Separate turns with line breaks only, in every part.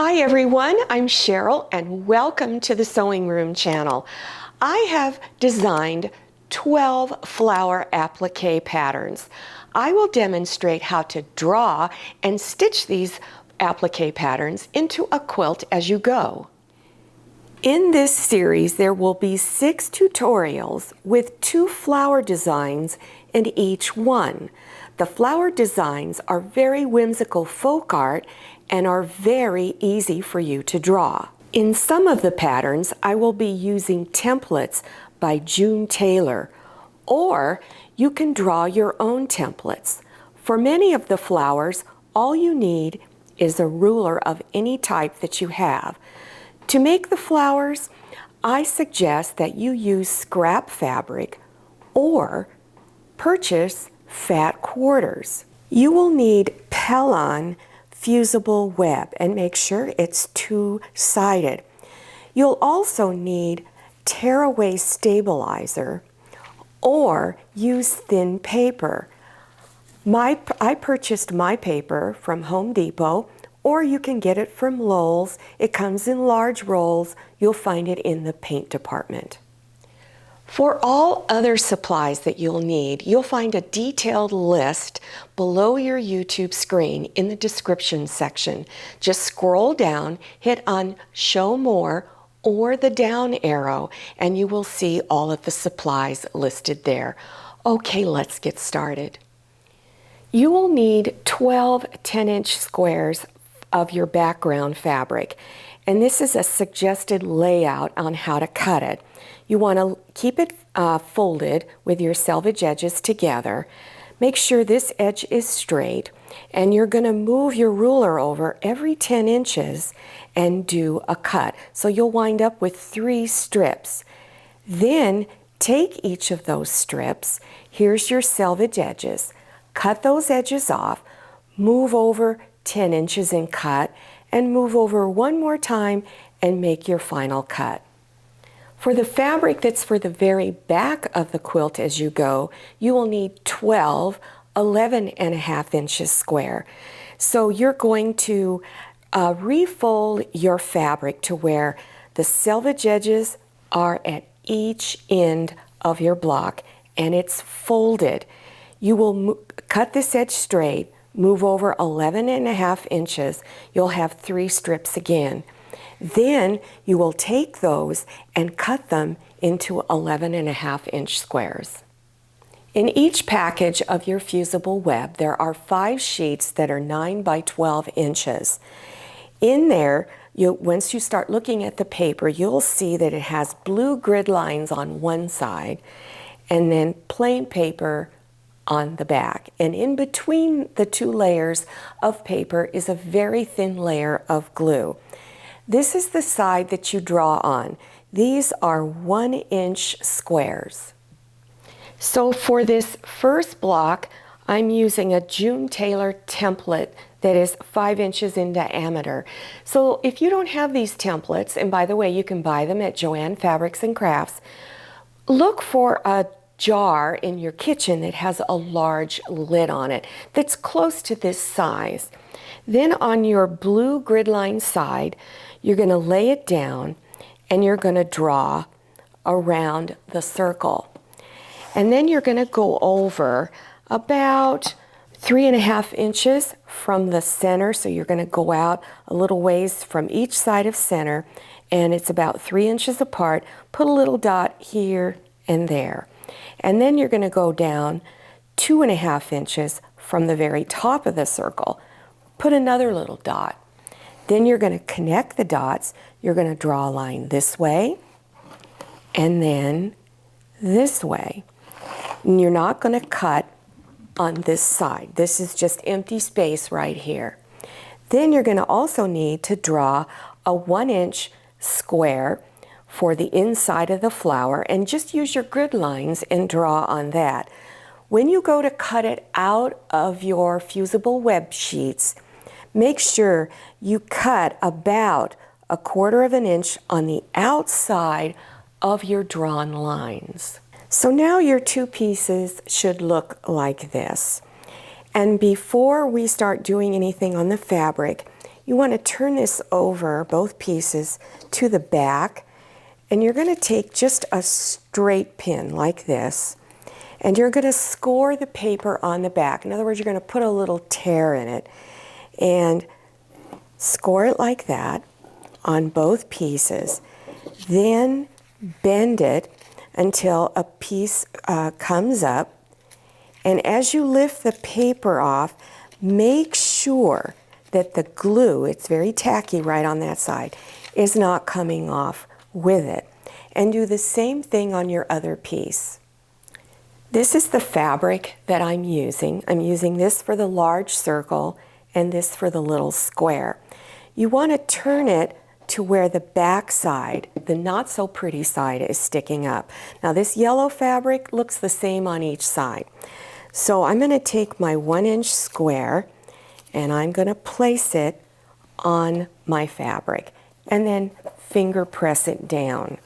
Hi everyone, I'm Cheryl and welcome to the Sewing Room channel. I have designed 12 flower applique patterns. I will demonstrate how to draw and stitch these applique patterns into a quilt as you go. In this series there will be 6 tutorials with 2 flower designs in each one. The flower designs are very whimsical folk art and are very easy for you to draw. In some of the patterns, I will be using templates by June Taylor, or you can draw your own templates. For many of the flowers, all you need is a ruler of any type that you have. To make the flowers, I suggest that you use scrap fabric or purchase fat quarters. You will need Pellon Fusible web and make sure it's 2-sided. You'll also need tearaway stabilizer or use thin paper. I purchased my paper from Home Depot, or you can get it from Lowe's. It comes in large rolls. You'll find it in the paint department. For all other supplies that you'll need, you'll find a detailed list below your YouTube screen in the description section. Just scroll down, hit on Show More or the down arrow, and you will see all of the supplies listed there. Okay, let's get started. You will need 12 10-inch squares of your background fabric, and this is a suggested layout on how to cut it. You want to keep it folded with your selvage edges together. Make sure this edge is straight, and you're going to move your ruler over every 10 inches and do a cut. So you'll wind up with 3 strips. Then take each of those strips. Here's your selvage edges. Cut those edges off, move over 10 inches and cut, and move over one more time and make your final cut. For the fabric that's for the very back of the quilt as you go, you will need 12 11.5 inches square. So you're going to refold your fabric to where the selvage edges are at each end of your block and it's folded. You will cut this edge straight, move over 11.5 inches. You'll have 3 strips again. Then you will take those and cut them into 11.5 inch squares. In each package of your fusible web, there are 5 sheets that are 9 by 12 inches. In there, once you start looking at the paper, you'll see that it has blue grid lines on one side and then plain paper on the back. And in between the 2 layers of paper is a very thin layer of glue. This is the side that you draw on. These are 1-inch squares. So for this first block, I'm using a June Taylor template that is 5 inches in diameter. So if you don't have these templates, and by the way, you can buy them at Joann Fabrics and Crafts, look for a jar in your kitchen that has a large lid on it that's close to this size. Then on your blue grid line side, you're going to lay it down and you're going to draw around the circle. And then you're going to go over about 3.5 inches from the center. So you're going to go out a little ways from each side of center, and it's about 3 inches apart. Put a little dot here and there. And then you're going to go down 2.5 inches from the very top of the circle. Put another little dot. Then you're going to connect the dots. You're going to draw a line this way and then this way. And you're not going to cut on this side. This is just empty space right here. Then you're going to also need to draw a 1-inch square for the inside of the flower, and just use your grid lines and draw on that. When you go to cut it out of your fusible web sheets, make sure you cut about 1/4 inch on the outside of your drawn lines. So now your 2 pieces should look like this. And before we start doing anything on the fabric, you want to turn this over, both pieces, to the back, and you're going to take just a straight pin like this, and you're going to score the paper on the back. In other words, you're going to put a little tear in it and score it like that on both pieces. Then bend it until a piece comes up, and as you lift the paper off, make sure that the glue, it's very tacky right on that side, is not coming off with it. And do the same thing on your other piece. This is the fabric that I'm using. I'm using this for the large circle and this for the little square. You want to turn it to where the back side, the not so pretty side, is sticking up. Now this yellow fabric looks the same on each side. So I'm going to take my 1-inch square and I'm going to place it on my fabric and then finger press it down.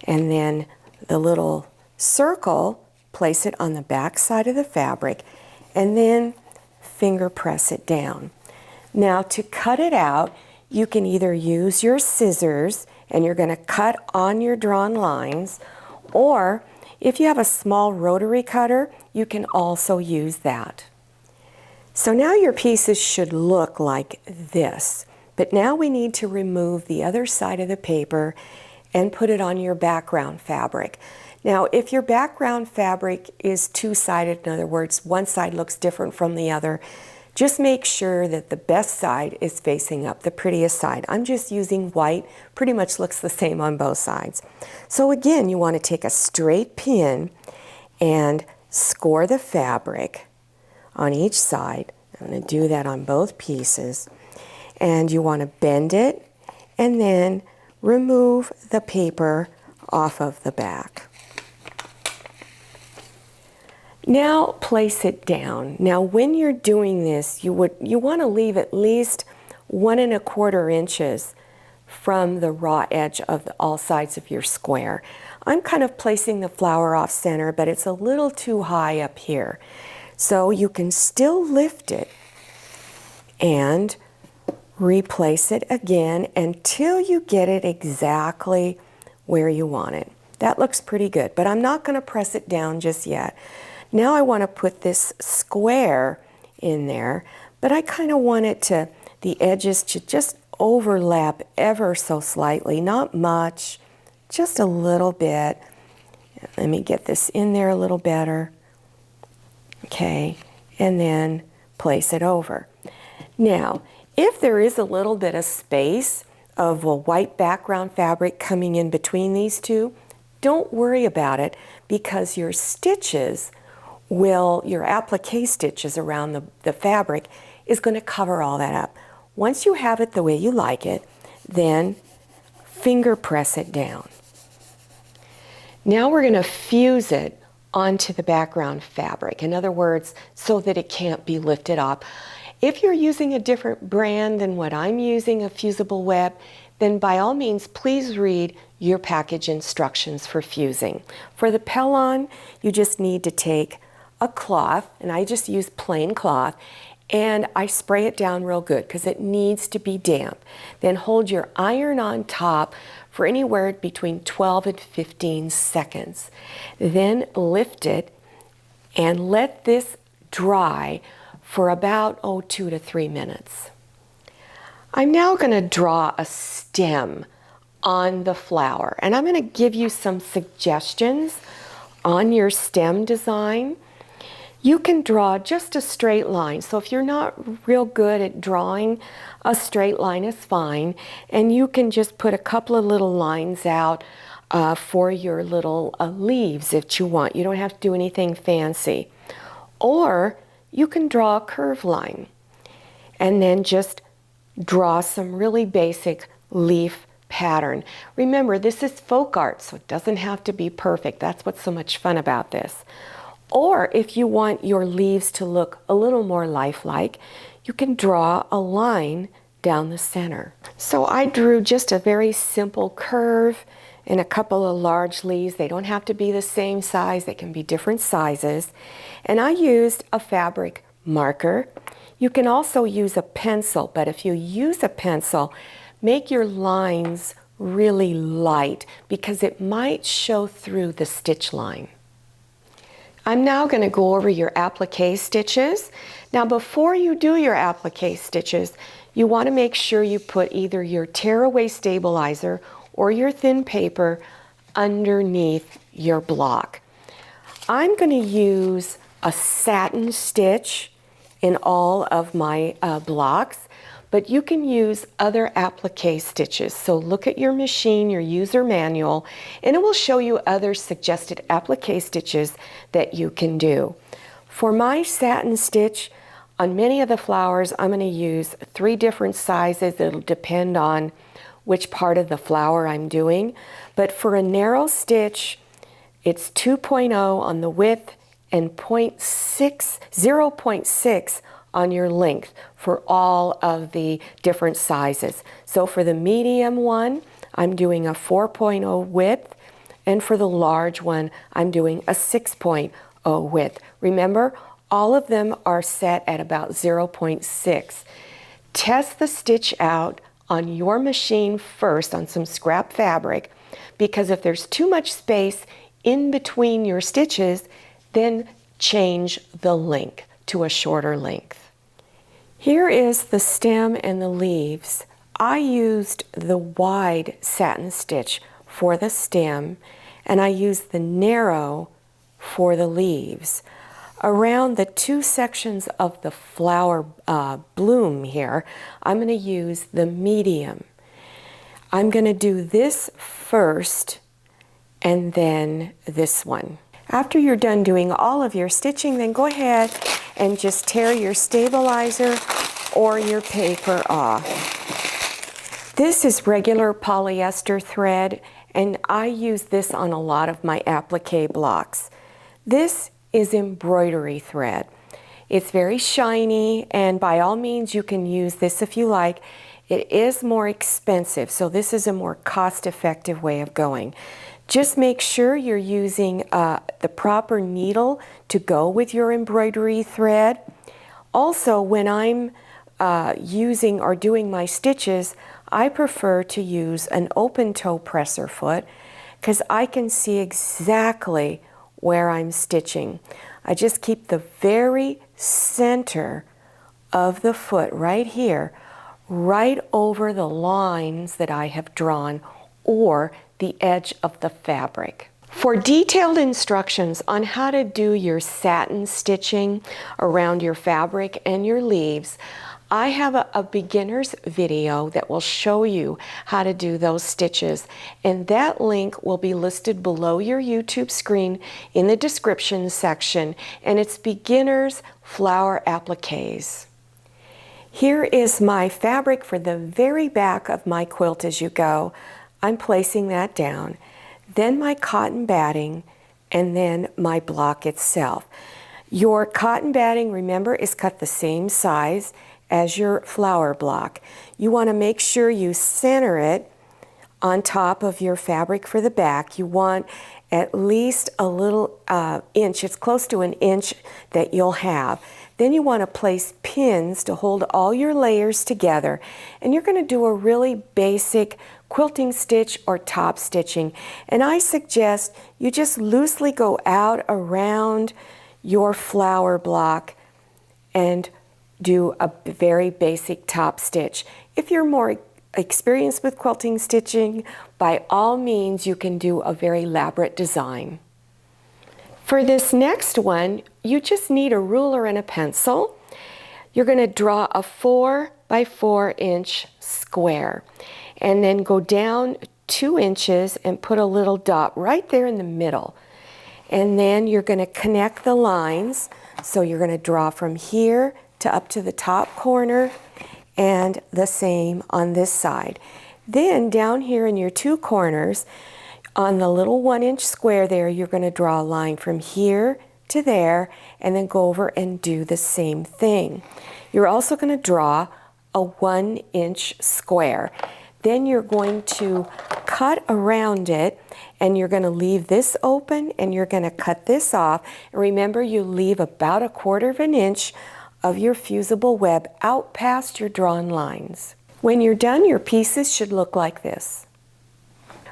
And then the little circle, place it on the back side of the fabric and then finger press it down. Now to cut it out, you can either use your scissors and you're going to cut on your drawn lines, or if you have a small rotary cutter, you can also use that. So now your pieces should look like this, but now we need to remove the other side of the paper and put it on your background fabric. Now if your background fabric is two-sided, in other words, one side looks different from the other, just make sure that the best side is facing up, the prettiest side. I'm just using white, pretty much looks the same on both sides. So again, you want to take a straight pin and score the fabric on each side. I'm going to do that on both pieces. And you want to bend it and then remove the paper off of the back. Now place it down. Now when you're doing this, you want to leave at least 1 1/4 inches from the raw edge of all sides of your square. I'm kind of placing the flower off center, but it's a little too high up here. So you can still lift it and replace it again until you get it exactly where you want it. That looks pretty good, but I'm not going to press it down just yet. Now I want to put this square in there, but I kind of want it to, the edges to just overlap ever so slightly, not much, just a little bit. Let me get this in there a little better. Okay, and then place it over. Now, if there is a little bit of space of a white background fabric coming in between these two, don't worry about it, because your stitches your applique stitches around the fabric is going to cover all that up. Once you have it the way you like it, then finger press it down. Now we're going to fuse it onto the background fabric. In other words, so that it can't be lifted up. If you're using a different brand than what I'm using, a fusible web, then by all means, please read your package instructions for fusing. For the Pellon, you just need to take a cloth, and I just use plain cloth, and I spray it down real good because it needs to be damp. Then hold your iron on top for anywhere between 12 and 15 seconds. Then lift it and let this dry for about 2 to 3 minutes. I'm now going to draw a stem on the flower, and I'm going to give you some suggestions on your stem design. You can draw just a straight line. So if you're not real good at drawing, a straight line is fine. And you can just put a couple of little lines out for your little leaves if you want. You don't have to do anything fancy. Or you can draw a curved line and then just draw some really basic leaf pattern. Remember, this is folk art, so it doesn't have to be perfect. That's what's so much fun about this. Or if you want your leaves to look a little more lifelike, you can draw a line down the center. So I drew just a very simple curve and a couple of large leaves. They don't have to be the same size, they can be different sizes. And I used a fabric marker. You can also use a pencil, but if you use a pencil, make your lines really light because it might show through the stitch line. I'm now going to go over your applique stitches. Now before you do your applique stitches, you want to make sure you put either your tearaway stabilizer or your thin paper underneath your block. I'm going to use a satin stitch in all of my blocks, but you can use other applique stitches. So look at your machine, your user manual, and it will show you other suggested applique stitches that you can do. For my satin stitch, on many of the flowers, I'm going to use 3 different sizes. It'll depend on which part of the flower I'm doing. But for a narrow stitch, it's 2.0 on the width and 0.6 on your length for all of the different sizes. So for the medium one, I'm doing a 4.0 width, and for the large one, I'm doing a 6.0 width. Remember, all of them are set at about 0.6. Test the stitch out on your machine first on some scrap fabric, because if there's too much space in between your stitches, then change the length to a shorter length. Here is the stem and the leaves. I used the wide satin stitch for the stem, and I used the narrow for the leaves. Around the 2 sections of the flower bloom here, I'm going to use the medium. I'm going to do this first and then this one. After you're done doing all of your stitching, then go ahead and just tear your stabilizer or your paper off. This is regular polyester thread, and I use this on a lot of my applique blocks. This is embroidery thread. It's very shiny, and by all means you can use this if you like. It is more expensive, so this is a more cost-effective way of going. Just make sure you're using the proper needle to go with your embroidery thread. Also, when I'm using or doing my stitches, I prefer to use an open toe presser foot because I can see exactly where I'm stitching. I just keep the very center of the foot right here, right over the lines that I have drawn or the edge of the fabric. For detailed instructions on how to do your satin stitching around your fabric and your leaves, I have a beginner's video that will show you how to do those stitches, and that link will be listed below your YouTube screen in the description section, and it's beginners flower appliques. Here is my fabric for the very back of my Quilt As You Go. I'm placing that down, then my cotton batting, and then my block itself. Your cotton batting, remember, is cut the same size as your flower block. You want to make sure you center it on top of your fabric for the back. You want at least a little inch, it's close to an inch that you'll have. Then you want to place pins to hold all your layers together, and you're going to do a really basic quilting stitch or top stitching. And I suggest you just loosely go out around your flower block and do a very basic top stitch. If you're more experienced with quilting stitching, by all means you can do a very elaborate design. For this next one, you just need a ruler and a pencil. You're going to draw a 4 by 4 inch square, and then go down 2 inches and put a little dot right there in the middle. And then you're going to connect the lines. So you're going to draw from here to up to the top corner, and the same on this side. Then down here in your 2 corners, on the little 1 inch square there, you're going to draw a line from here to there, and then go over and do the same thing. You're also going to draw a 1 inch square. Then you're going to cut around it, and you're going to leave this open, and you're going to cut this off. And remember, you leave about 1/4 of an inch of your fusible web out past your drawn lines. When you're done, your pieces should look like this.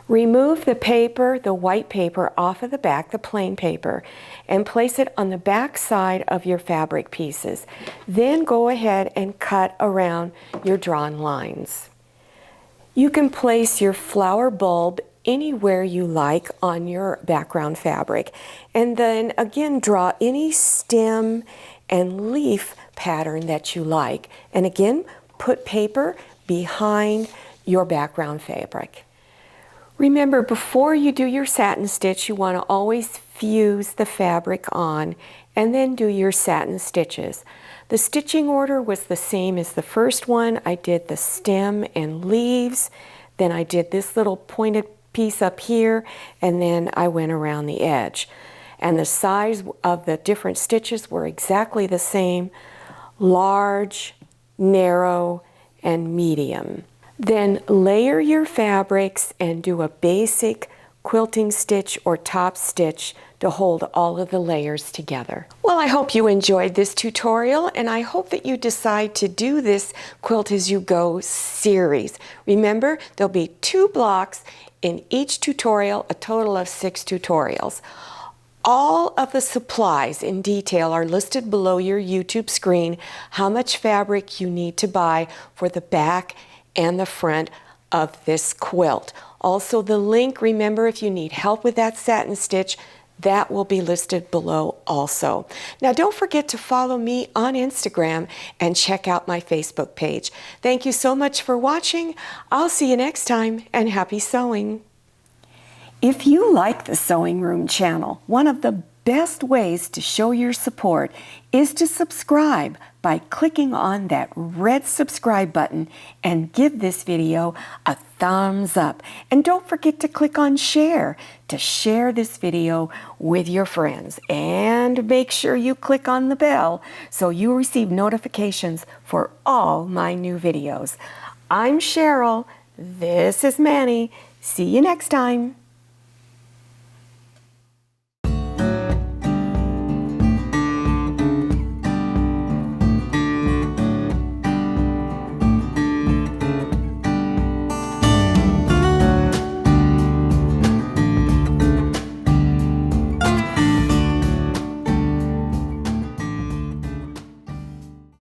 Remove the paper, the white paper, off of the back, the plain paper, and place it on the back side of your fabric pieces. Then go ahead and cut around your drawn lines. You can place your flower bulb anywhere you like on your background fabric, and then again draw any stem and leaf pattern that you like, and again put paper behind your background fabric. Remember, before you do your satin stitch, you want to always fuse the fabric on and then do your satin stitches. The stitching order was the same as the first one. I did the stem and leaves, then I did this little pointed piece up here, and then I went around the edge. And the size of the different stitches were exactly the same: large, narrow, and medium. Then layer your fabrics and do a basic quilting stitch or top stitch to hold all of the layers together. Well, I hope you enjoyed this tutorial, and I hope that you decide to do this Quilt As You Go series. Remember, there'll be 2 blocks in each tutorial, a total of 6 tutorials. All of the supplies in detail are listed below your YouTube screen, how much fabric you need to buy for the back and the front of this quilt. Also the link, remember, if you need help with that satin stitch, that will be listed below also. Now don't forget to follow me on Instagram and check out my Facebook page. Thank you so much for watching. I'll see you next time, and happy sewing. If you like the Sewing Room channel, one of the best ways to show your support is to subscribe by clicking on that red subscribe button and give this video a thumbs up. And don't forget to click on share to share this video with your friends. And make sure you click on the bell so you receive notifications for all my new videos. I'm Cheryl. This is Manny. See you next time.